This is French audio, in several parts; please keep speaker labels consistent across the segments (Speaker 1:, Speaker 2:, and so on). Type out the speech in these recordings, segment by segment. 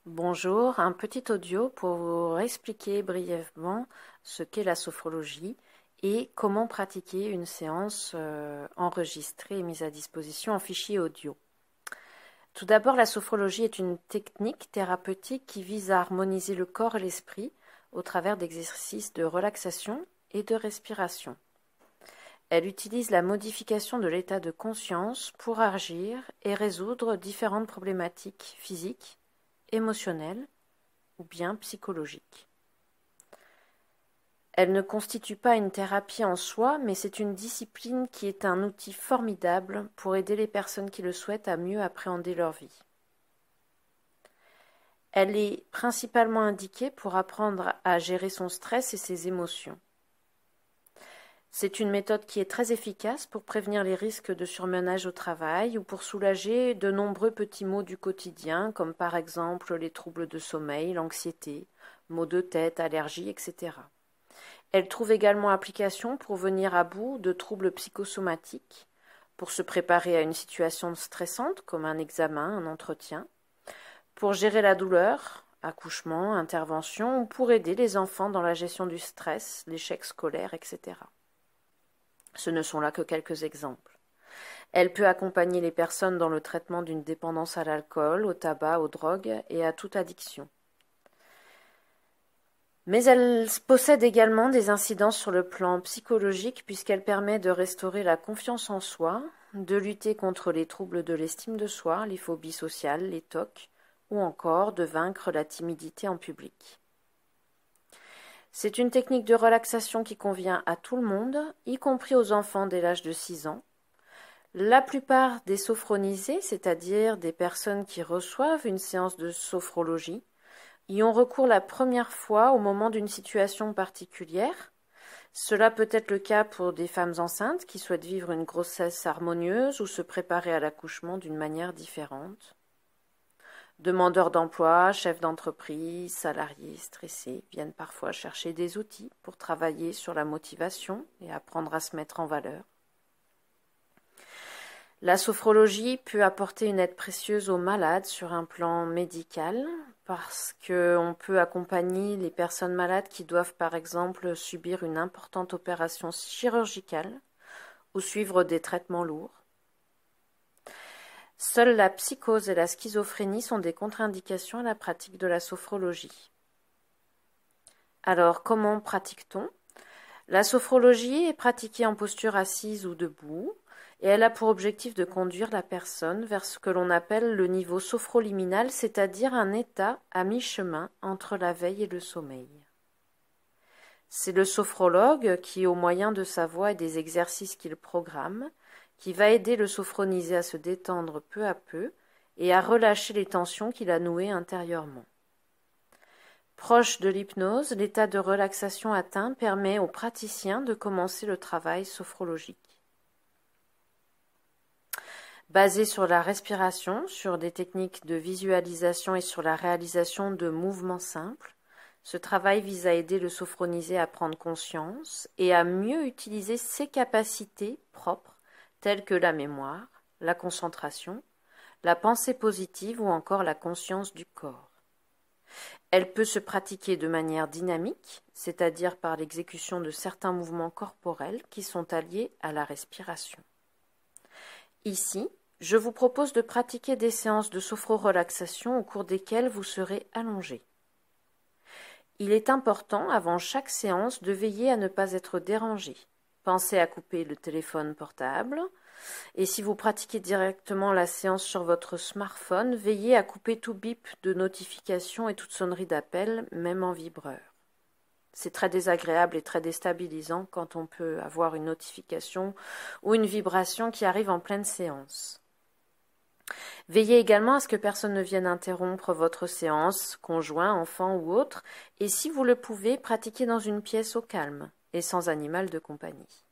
Speaker 1: Bonjour, un petit audio pour vous expliquer brièvement ce qu'est la sophrologie et comment pratiquer une séance enregistrée et mise à disposition en fichier audio. Tout d'abord, la sophrologie est une technique thérapeutique qui vise à harmoniser le corps et l'esprit au travers d'exercices de relaxation et de respiration. Elle utilise la modification de l'état de conscience pour agir et résoudre différentes problématiques physiques, émotionnelles ou bien psychologiques. Elle ne constitue pas une thérapie en soi, mais c'est une discipline qui est un outil formidable pour aider les personnes qui le souhaitent à mieux appréhender leur vie. Elle est principalement indiquée pour apprendre à gérer son stress et ses émotions. C'est une méthode qui est très efficace pour prévenir les risques de surmenage au travail ou pour soulager de nombreux petits maux du quotidien, comme par exemple les troubles de sommeil, l'anxiété, maux de tête, allergies, etc. Elle trouve également application pour venir à bout de troubles psychosomatiques, pour se préparer à une situation stressante comme un examen, un entretien, pour gérer la douleur, accouchement, intervention, ou pour aider les enfants dans la gestion du stress, l'échec scolaire, etc. Ce ne sont là que quelques exemples. Elle peut accompagner les personnes dans le traitement d'une dépendance à l'alcool, au tabac, aux drogues et à toute addiction. Mais elle possède également des incidences sur le plan psychologique puisqu'elle permet de restaurer la confiance en soi, de lutter contre les troubles de l'estime de soi, les phobies sociales, les TOC, ou encore de vaincre la timidité en public. C'est une technique de relaxation qui convient à tout le monde, y compris aux enfants dès l'âge de 6 ans. La plupart des sophronisés, c'est-à-dire des personnes qui reçoivent une séance de sophrologie, y ont recours la première fois au moment d'une situation particulière. Cela peut être le cas pour des femmes enceintes qui souhaitent vivre une grossesse harmonieuse ou se préparer à l'accouchement d'une manière différente. Demandeurs d'emploi, chefs d'entreprise, salariés stressés viennent parfois chercher des outils pour travailler sur la motivation et apprendre à se mettre en valeur. La sophrologie peut apporter une aide précieuse aux malades sur un plan médical parce qu'on peut accompagner les personnes malades qui doivent par exemple subir une importante opération chirurgicale ou suivre des traitements lourds. Seules la psychose et la schizophrénie sont des contre-indications à la pratique de la sophrologie. Alors, comment pratique-t-on ? La sophrologie est pratiquée en posture assise ou debout, et elle a pour objectif de conduire la personne vers ce que l'on appelle le niveau sophroliminal, c'est-à-dire un état à mi-chemin entre la veille et le sommeil. C'est le sophrologue qui, au moyen de sa voix et des exercices qu'il programme, qui va aider le sophronisé à se détendre peu à peu et à relâcher les tensions qu'il a nouées intérieurement. Proche de l'hypnose, l'état de relaxation atteint permet aux praticiens de commencer le travail sophrologique. Basé sur la respiration, sur des techniques de visualisation et sur la réalisation de mouvements simples, ce travail vise à aider le sophronisé à prendre conscience et à mieux utiliser ses capacités propres telles que la mémoire, la concentration, la pensée positive ou encore la conscience du corps. Elle peut se pratiquer de manière dynamique, c'est-à-dire par l'exécution de certains mouvements corporels qui sont alliés à la respiration. Ici, je vous propose de pratiquer des séances de sophro-relaxation au cours desquelles vous serez allongé. Il est important, avant chaque séance, de veiller à ne pas être dérangé. Pensez à couper le téléphone portable et si vous pratiquez directement la séance sur votre smartphone, veillez à couper tout bip de notification et toute sonnerie d'appel, même en vibreur. C'est très désagréable et très déstabilisant quand on peut avoir une notification ou une vibration qui arrive en pleine séance. Veillez également à ce que personne ne vienne interrompre votre séance, conjoint, enfant ou autre, et si vous le pouvez, pratiquez dans une pièce au calme et sans animal de compagnie.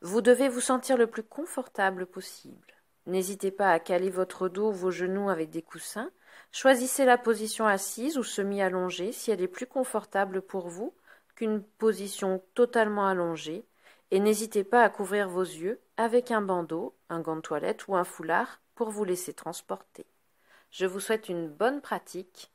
Speaker 1: Vous devez vous sentir le plus confortable possible. N'hésitez pas à caler votre dos ou vos genoux avec des coussins. Choisissez la position assise ou semi-allongée si elle est plus confortable pour vous qu'une position totalement allongée. Et n'hésitez pas à couvrir vos yeux avec un bandeau, un gant de toilette ou un foulard pour vous laisser transporter. Je vous souhaite une bonne pratique